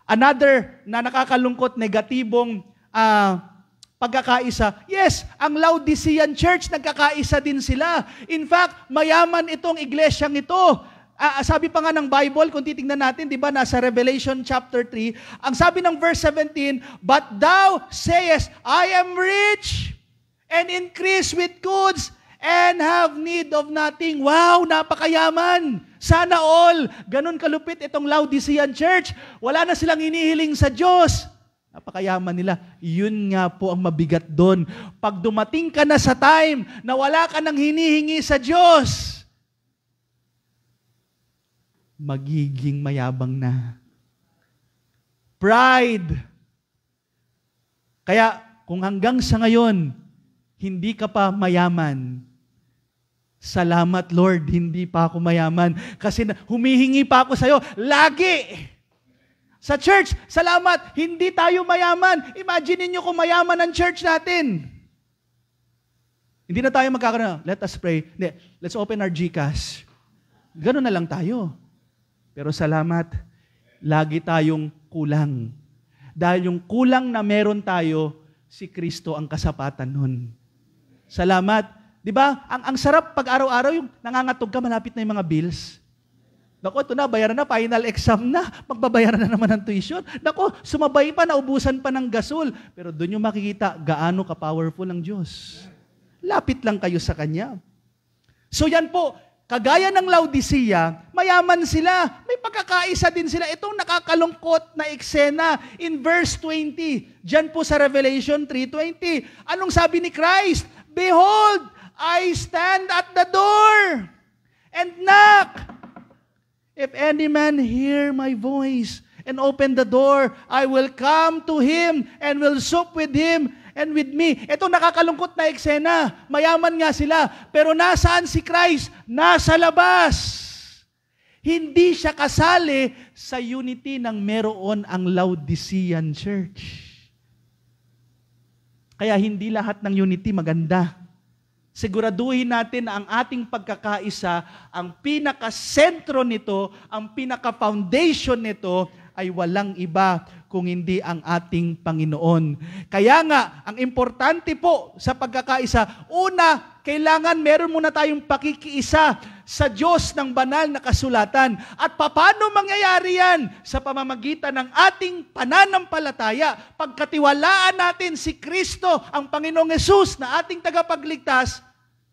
Another na nakakalungkot, negatibong pagkakaisa, yes, ang Laodicean Church, nagkakaisa din sila. In fact, mayaman itong iglesyang ito. Sabi pa nga ng Bible, kung titingnan natin, di ba, nasa Revelation chapter 3, ang sabi ng verse 17, but thou sayest, I am rich, and increase with goods, and have need of nothing. Wow, napakayaman. Sana all. Ganun kalupit itong Laodicean Church. Wala na silang hinihiling sa Diyos. Napakayaman nila. Yun nga po ang mabigat doon. Pag dumating ka na sa time na wala ka nang hinihingi sa Diyos, magiging mayabang na. Pride. Kaya kung hanggang sa ngayon, hindi ka pa mayaman, salamat Lord, hindi pa ako mayaman. Kasi humihingi pa ako sa'yo. Lagi! Sa church, salamat, hindi tayo mayaman. Imagine niyo kung mayaman ang church natin. Hindi na tayo magkakaroon. Let us pray. Hindi, let's open our GCash. Ganun na lang tayo. Pero salamat, lagi tayong kulang. Dahil yung kulang na meron tayo, si Kristo ang kasapatan nun. Salamat. Di ba? Ang sarap pag araw-araw yung nangangatog ka, malapit na yung mga bills. Naku, ito na, bayaran na, final exam na, magbabayaran na naman ng tuition. Naku, sumabay pa, naubusan pa ng gasol. Pero doon yung makikita gaano ka-powerful ang Diyos. Lapit lang kayo sa Kanya. So yan po, kagaya ng Laodicea, mayaman sila. May magkakaisa din sila. Itong nakakalungkot na eksena in verse 20. Diyan po sa Revelation 3:20. Anong sabi ni Christ? Behold, I stand at the door and knock. If any man hear my voice and open the door, I will come to him and will sup with him and with me. Ito nakakalungkot na eksena. Mayaman nga sila. Pero nasaan si Christ? Nasa labas. Hindi siya kasali sa unity ng meron ang Laodicean church. Kaya hindi lahat ng unity maganda. Siguraduhin natin na ang ating pagkakaisa, ang pinaka-sentro nito, ang pinaka-foundation nito, ay walang iba kung hindi ang ating Panginoon. Kaya nga, ang importante po sa pagkakaisa, una, kailangan meron muna tayong pakikiisa sa Diyos ng banal na kasulatan. At paano mangyayari yan? Sa pamamagitan ng ating pananampalataya. Pagkatiwalaan natin si Kristo, ang Panginoong Hesus na ating tagapagligtas,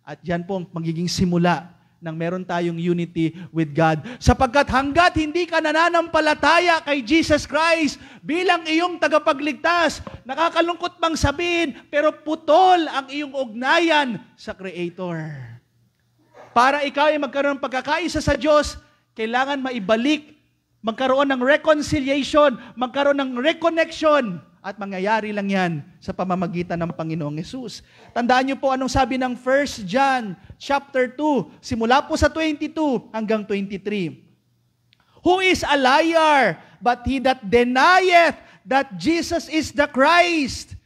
at yan po ang magiging simula nang meron tayong unity with God. Sapagkat hanggat hindi ka nananampalataya kay Jesus Christ bilang iyong tagapagligtas, nakakalungkot bang sabihin, pero putol ang iyong ugnayan sa Creator. Para ikaw ay magkaroon ng pagkakaisa sa Diyos, kailangan maibalik, magkaroon ng reconciliation, magkaroon ng reconnection, at mangyayari lang yan sa pamamagitan ng Panginoong Hesus. Tandaan niyo po anong sabi ng 1 John chapter 2, simula po sa 22 hanggang 23. Who is a liar but he that denieth that Jesus is the Christ?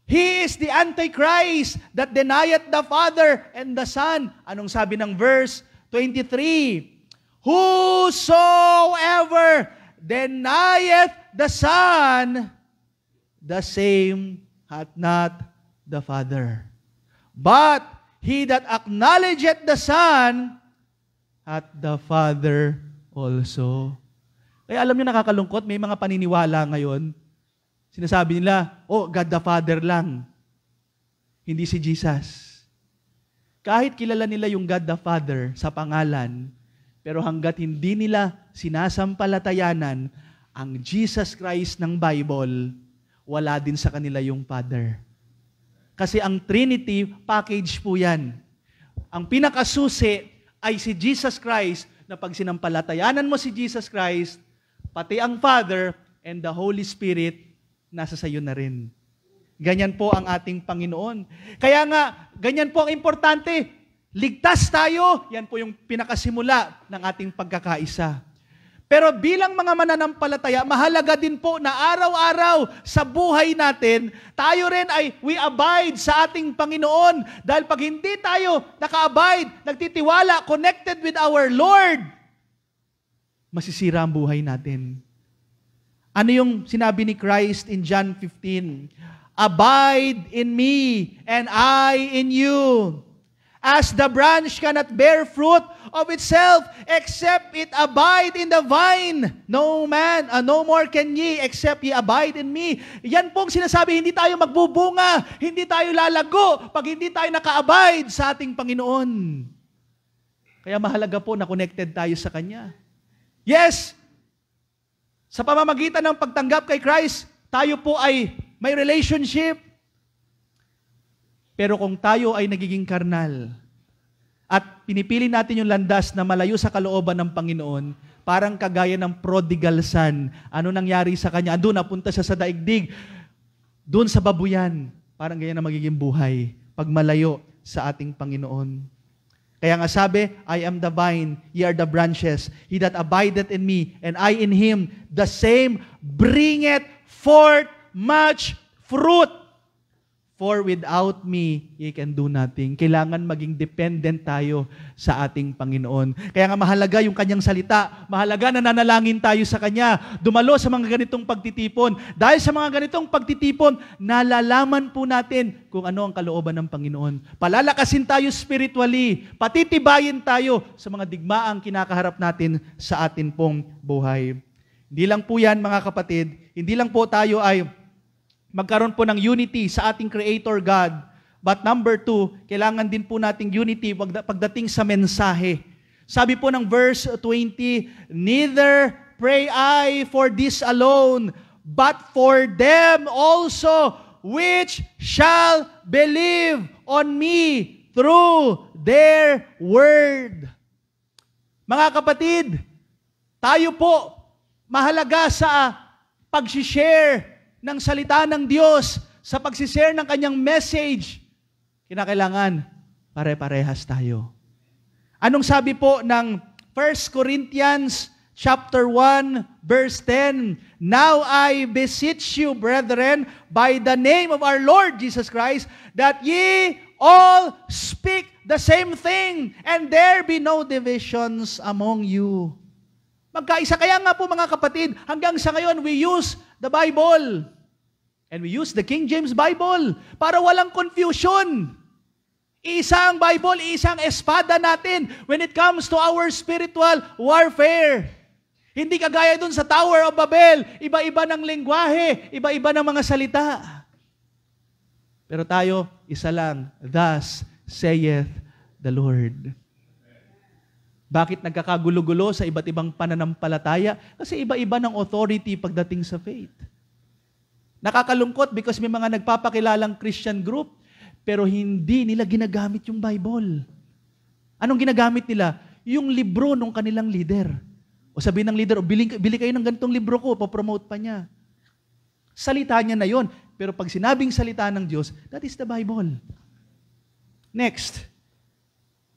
He is the Antichrist that denieth the Father and the Son. Anong sabi ng verse 23? Whosoever denieth the Son, the same hath not the Father. But he that acknowledgeth the Son hath the Father also. Kaya alam niyo nakakalungkot, may mga paniniwala ngayon, sinasabi nila, oh, God the Father lang. Hindi si Jesus. Kahit kilala nila yung God the Father sa pangalan, pero hanggat hindi nila sinasampalatayanan ang Jesus Christ ng Bible, wala din sa kanila yung Father. Kasi ang Trinity, package po yan. Ang pinakasusi ay si Jesus Christ, na pag sinampalatayanan mo si Jesus Christ, pati ang Father and the Holy Spirit, nasa sayo na rin. Ganyan po ang ating Panginoon. Kaya nga, ganyan po ang importante. Ligtas tayo, yan po yung pinakasimula ng ating pagkakaisa. Pero bilang mga mananampalataya, mahalaga din po na araw-araw sa buhay natin, tayo rin ay we abide sa ating Panginoon. Dahil pag hindi tayo naka-abide, nagtitiwala, connected with our Lord, masisira ang buhay natin. Ano yung sinabi ni Christ in John 15? Abide in me and I in you. As the branch cannot bear fruit of itself, except it abide in the vine. No more can ye, except ye abide in me. Yan pong sinasabi, hindi tayo magbubunga, hindi tayo lalago, pag hindi tayo naka-abide sa ating Panginoon. Kaya mahalaga po na connected tayo sa Kanya. Yes, sa pamamagitan ng pagtanggap kay Christ, tayo po ay may relationship. Pero kung tayo ay nagiging karnal at pinipili natin yung landas na malayo sa kalooban ng Panginoon, parang kagaya ng prodigal son. Ano nangyari sa kanya? Andun, napunta siya sa daigdig. Doon sa babuyan. Parang ganyan na magiging buhay pag malayo sa ating Panginoon. Kaya nga sabi, I am the vine, ye are the branches. He that abideth in me, and I in him, the same bringeth forth much fruit. For without me, ye can do nothing. Kailangan maging dependent tayo sa ating Panginoon. Kaya nga mahalaga yung Kanyang salita. Mahalaga na nanalangin tayo sa Kanya. Dumalo sa mga ganitong pagtitipon. Dahil sa mga ganitong pagtitipon, nalalaman po natin kung ano ang kalooban ng Panginoon. Palalakasin tayo spiritually. Patitibayin tayo sa mga digmaang kinakaharap natin sa atin pong buhay. Hindi lang po yan, mga kapatid. Hindi lang po tayo ay magkaroon po ng unity sa ating Creator God. But number 2, kailangan din po nating unity pagdating sa mensahe. Sabi po ng verse 20, neither pray I for this alone, but for them also which shall believe on me through their word. Mga kapatid, tayo po mahalaga sa pag-share ng salita ng Diyos, sa pag-share ng kanyang message. Kinakailangan pare-parehas tayo. Anong sabi po ng 1 Corinthians chapter 1, verse 10, now I beseech you, brethren, by the name of our Lord Jesus Christ, that ye all speak the same thing, and there be no divisions among you. Magkaisa. Kaya nga po mga kapatid, hanggang sa ngayon, we use the Bible. And we use the King James Bible para walang confusion. Isang Bible, isang espada natin when it comes to our spiritual warfare. Hindi kagaya dun sa Tower of Babel, iba-iba ng lengguwahe, iba-iba ng mga salita. Pero tayo, isa lang, thus saith the Lord. Bakit nagkakagulo-gulo sa iba't ibang pananampalataya? Kasi iba-iba ng authority pagdating sa faith. Nakakalungkot because may mga nagpapakilalang Christian group, pero hindi nila ginagamit yung Bible. Anong ginagamit nila? Yung libro ng kanilang leader. O sabihin ng leader, bili kayo ng ganitong libro ko, papromote pa niya. Salita niya na yon. Pero pag sinabing salita ng Diyos, that is the Bible. Next,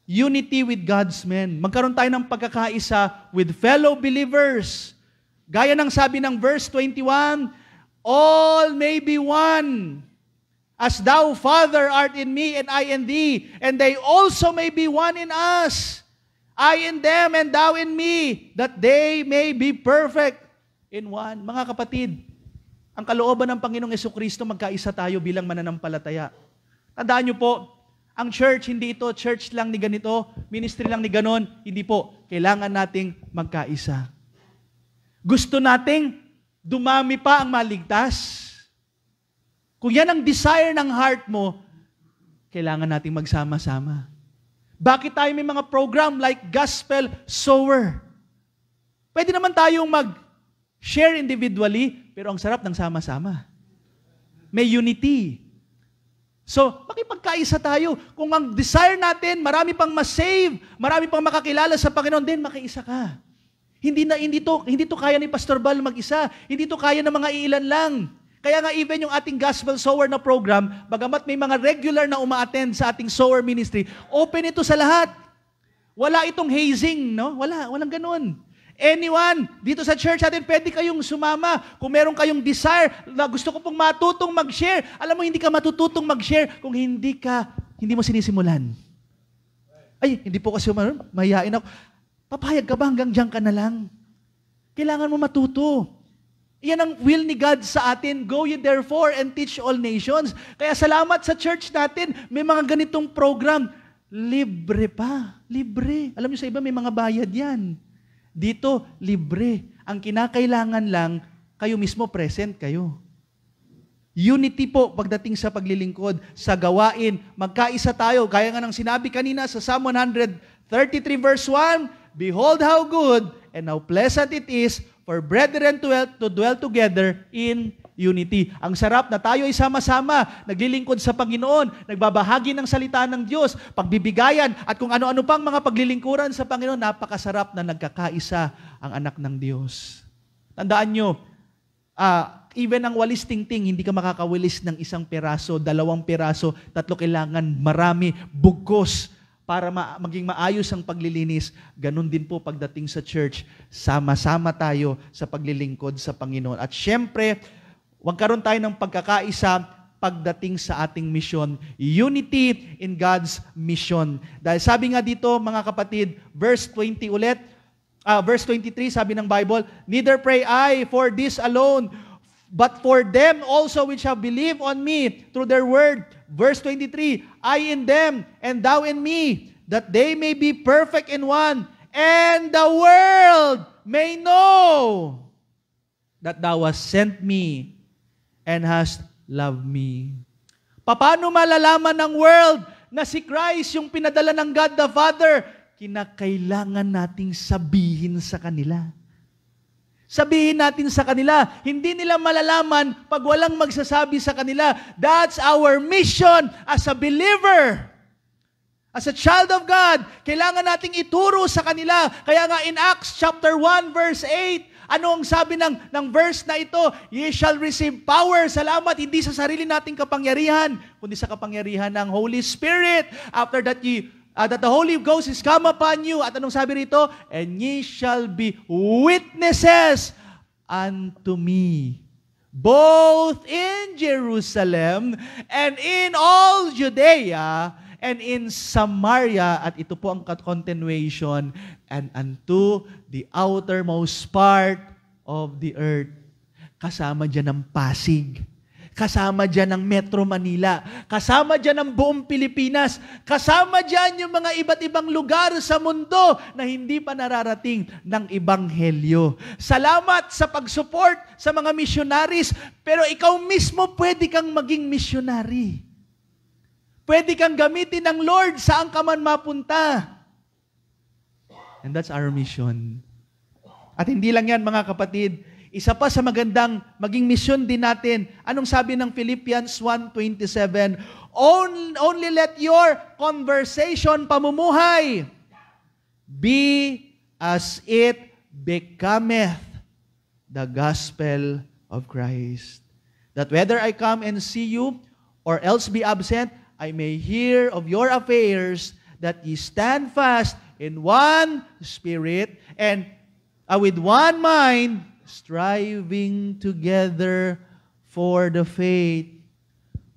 unity with God's men. Magkaroon tayo ng pagkakaisa with fellow believers. Gaya ng sabi ng verse 21, all may be one, as thou, Father, art in me, and I in thee, and they also may be one in us. I in them, and thou in me, that they may be perfect in one. Mga kapatid, ang kalooban ng Panginoong Jesucristo, magkaisa tayo bilang mananampalataya. Tandaan niyo po, ang church, hindi ito church lang ni ganito, ministry lang ni ganon, hindi po. Kailangan nating magkaisa. Gusto nating dumami pa ang maligtas. Kung yan ang desire ng heart mo, kailangan nating magsama-sama. Bakit tayo may mga program like Gospel Sower? Pwede naman tayong mag-share individually, pero ang sarap ng sama-sama. May unity. So, makipagkaisa tayo. Kung ang desire natin, marami pang ma-save, marami pang makakilala sa Panginoon, then makiisa ka. Hindi to kaya ni Pastor Bal mag-isa. Hindi to kaya ng mga iilan lang. Kaya nga even yung ating Gospel Sower na program, bagamat may mga regular na uma-attend sa ating Sower Ministry, open ito sa lahat. Wala itong hazing, no? Walang ganun. Anyone, dito sa church natin, pwede kayong sumama. Kung meron kayong desire, na gusto ko pong matutong mag-share. Alam mo, hindi ka matututong mag-share kung hindi mo sinisimulan. Ay, hindi po kasi mahihain ako. Papayag ka ba hanggang diyan ka na lang? Kailangan mo matuto. Yan ang will ni God sa atin. Go ye therefore and teach all nations. Kaya salamat sa church natin. May mga ganitong program. Libre pa. Libre. Alam niyo sa iba may mga bayad yan. Dito, libre. Ang kinakailangan lang, kayo mismo present kayo. Unity po pagdating sa paglilingkod, sa gawain. Magkaisa tayo. Kaya nga nang sinabi kanina sa Psalm 133 verse 1, behold how good and how pleasant it is for brethren to dwell together in unity. Ang sarap na tayo ay sama-sama, naglilingkod sa Panginoon, nagbabahagi ng salita ng Diyos, pagbibigayan, at kung ano-ano pang mga paglilingkuran sa Panginoon, napakasarap na nagkakaisa ang anak ng Diyos. Tandaan nyo, even ang walis tingting, hindi ka makakawilis ng 1 piraso, 2 piraso, 3 kailangan, marami, bugkos, para maging maayos ang paglilinis. Ganon din po pagdating sa church, sama-sama tayo sa paglilingkod sa Panginoon. At syempre, huwag karoon tayo ng pagkakaisa pagdating sa ating misyon. Unity in God's mission. Dahil sabi nga dito, mga kapatid, verse 20 ulit, verse 23, sabi ng Bible, neither pray I for this alone, but for them also which have believed on me through their word. Verse 23, I in them, and thou in me, that they may be perfect in one, and the world may know that thou hast sent me, and hast loved me. Paano malalaman ng world na si Christ yung pinadala ng God the Father kinakailangan nating sabihin sa kanila. Sabihin natin sa kanila, hindi nila malalaman pag walang magsasabi sa kanila. That's our mission as a believer. As a child of God, kailangan nating ituro sa kanila. Kaya nga in Acts chapter 1 verse 8, ano ang sabi ng verse na ito? Ye shall receive power. Salamat, hindi sa sarili nating kapangyarihan, kundi sa kapangyarihan ng Holy Spirit. After that, that the Holy Ghost is come upon you. At anong sabi rito? And ye shall be witnesses unto me, both in Jerusalem and in all Judea and in Samaria. At ito po ang continuation, and unto the outermost part of the earth. Kasama dyan ang Pasig. Kasama dyan ang Metro Manila. Kasama dyan ang buong Pilipinas. Kasama dyan yung mga iba't ibang lugar sa mundo na hindi pa nararating ng Ebanghelyo. Salamat sa pag-support sa mga missionaries, pero ikaw mismo pwede kang maging missionary. Pwede kang gamitin ng Lord saan ka man mapunta. And that's our mission. At hindi lang yan, mga kapatid, isa pa sa magandang maging misyon din natin. Anong sabi ng Philippians 1:27? Only let your conversation, pamumuhay, be as it becometh the gospel of Christ. That whether I come and see you, or else be absent, I may hear of your affairs, that ye stand fast in one spirit, and with one mind, striving together for the faith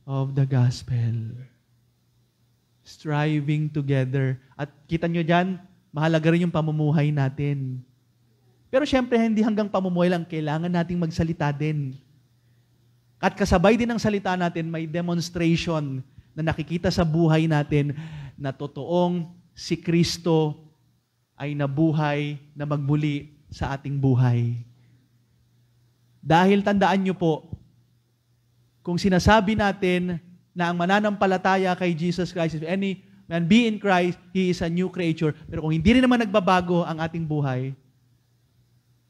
of the gospel. Striving together. At kita nyo dyan, mahalaga rin yung pamumuhay natin. Pero syempre, hindi hanggang pamumuhay lang, kailangan nating magsalita din. At kasabay din ng salita natin, may demonstration na nakikita sa buhay natin na totoong si Kristo ay nabuhay na magbuli sa ating buhay. Dahil tandaan nyo po, kung sinasabi natin na ang mananampalataya kay Jesus Christ, if any man be in Christ, he is a new creature. Pero kung hindi rin naman nagbabago ang ating buhay,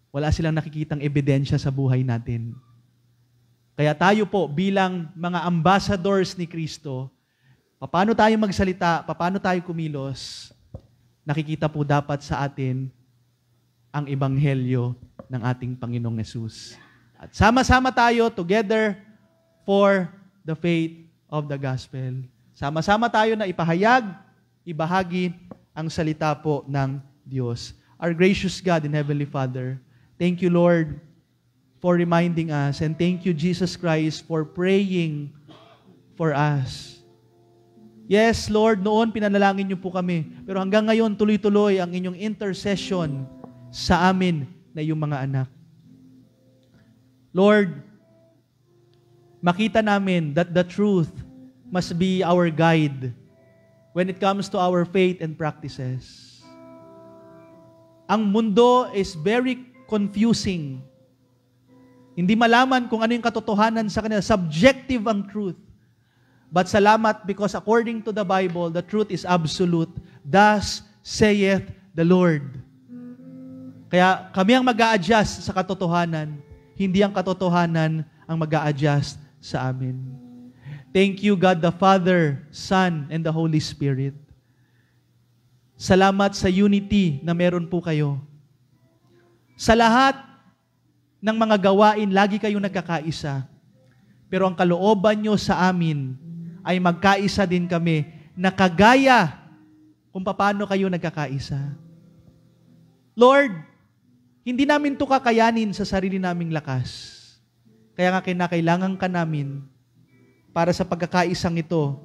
wala silang nakikitang ebidensya sa buhay natin. Kaya tayo po bilang mga ambassadors ni Kristo, paano tayo magsalita, paano tayo kumilos, nakikita po dapat sa atin ang ebanghelyo ng ating Panginoong Yesus. At sama-sama tayo together for the faith of the gospel. Sama-sama tayo na ipahayag, ibahagi ang salita po ng Diyos. Our gracious God and Heavenly Father, thank you, Lord, for reminding us, and thank you, Jesus Christ, for praying for us. Yes, Lord, noon pinanalangin niyo po kami, pero hanggang ngayon tuloy-tuloy ang inyong intercession sa amin na yung mga anak. Lord, makita namin that the truth must be our guide when it comes to our faith and practices. Ang mundo is very confusing. Hindi malaman kung ano yung katotohanan sa kanila. Subjective ang truth. But salamat because according to the Bible, the truth is absolute. Thus saith the Lord. Kaya kami ang mag-a-adjust sa katotohanan. Hindi ang katotohanan ang mag-a-adjust sa amin. Thank you, God the Father, Son, and the Holy Spirit. Salamat sa unity na meron po kayo. Sa lahat ng mga gawain, lagi kayong nagkakaisa. Pero ang kalooban nyo sa amin ay magkaisa din kami na kagaya kung paano kayo nagkakaisa. Lord, hindi namin ito kakayanin sa sarili naming lakas. Kaya nga kinakailangan ka namin para sa pagkakaisang ito,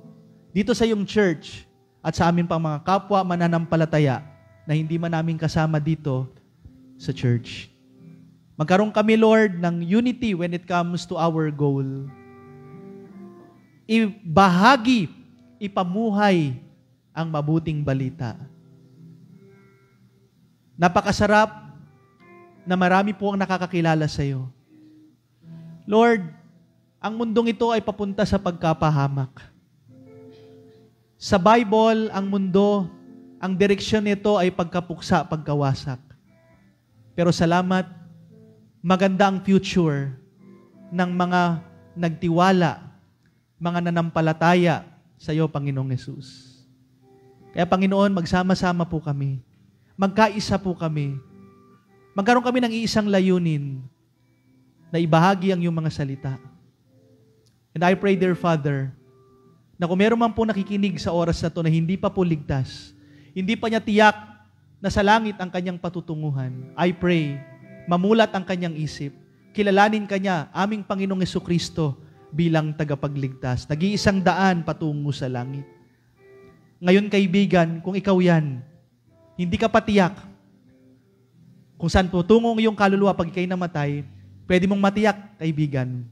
dito sa iyong church at sa amin pang mga kapwa mananampalataya na hindi man namin kasama dito sa church. Magkaroon kami, Lord, ng unity when it comes to our goal. Ibahagi, ipamuhay ang mabuting balita. Napakasarap na marami po ang nakakakilala sa iyo. Lord, ang mundong ito ay papunta sa pagkapahamak. Sa Bible, ang mundo, ang direksyon nito ay pagkapuksa, pagkawasak. Pero salamat, maganda ang future ng mga nagtiwala, mga nanampalataya sa iyo, Panginoong Hesus. Kaya Panginoon, magsama-sama po kami. Magkaisa po kami. Magkaroon kami ng iisang layunin na ibahagi ang iyong mga salita. And I pray, dear Father, na kung meron man po nakikinig sa oras na ito na hindi pa po ligtas, hindi pa niya tiyak na sa langit ang kanyang patutunguhan, I pray, mamulat ang kanyang isip, kilalanin kanya, aming Panginoong Jesucristo, bilang tagapagligtas. Nag-iisang daan patungo sa langit. Ngayon, kaibigan, kung ikaw yan, hindi ka patiyak kung saan putungo ang iyong kaluluwa pag ikay namatay, pwede mong matiyak, kaibigan.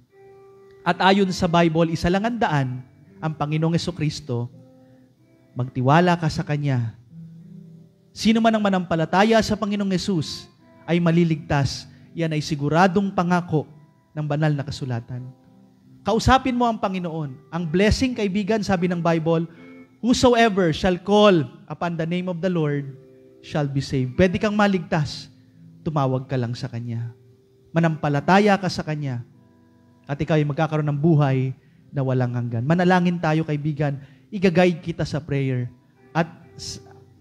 At ayon sa Bible, isa lang ang daan, ang Panginoong Jesucristo, magtiwala ka sa Kanya. Sino man ang manampalataya sa Panginoong Hesus ay maliligtas. Yan ay siguradong pangako ng banal na kasulatan. Kausapin mo ang Panginoon. Ang blessing, kaibigan, sabi ng Bible, whosoever shall call upon the name of the Lord shall be saved. Pwede kang maligtas. Tumawag ka lang sa Kanya. Manampalataya ka sa Kanya. At ikaw ay magkakaroon ng buhay na walang hanggan. Manalangin tayo, kaibigan. Iga-guide kita sa prayer. At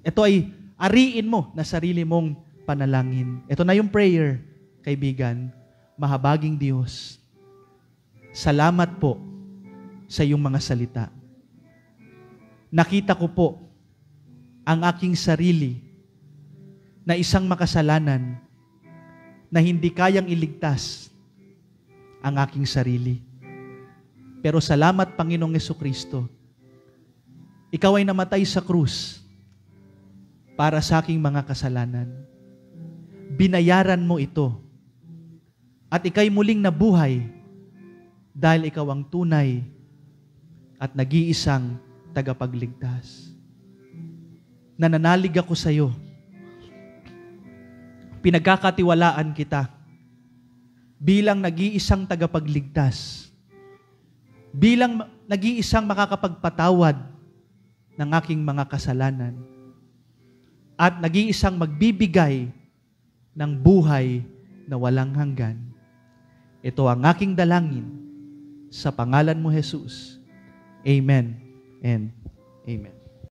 ito ay ariin mo na sarili mong panalangin. Ito na yung prayer, kaibigan. Mahabaging Diyos, salamat po sa iyong mga salita. Nakita ko po ang aking sarili na isang makasalanan na hindi kayang iligtas ang aking sarili. Pero salamat, Panginoong Jesucristo, ikaw ay namatay sa krus para sa aking mga kasalanan. Binayaran mo ito at ika'y muling nabuhay dahil ikaw ang tunay at nag-iisang tagapagligtas. Nananalig ako sa iyo. Pinagkakatiwalaan kita bilang nag-iisang tagapagligtas, bilang nag-iisang makakapagpatawad ng aking mga kasalanan, at nag-iisang magbibigay ng buhay na walang hanggan. Ito ang aking dalangin sa pangalan mo, Jesus. Amen and Amen.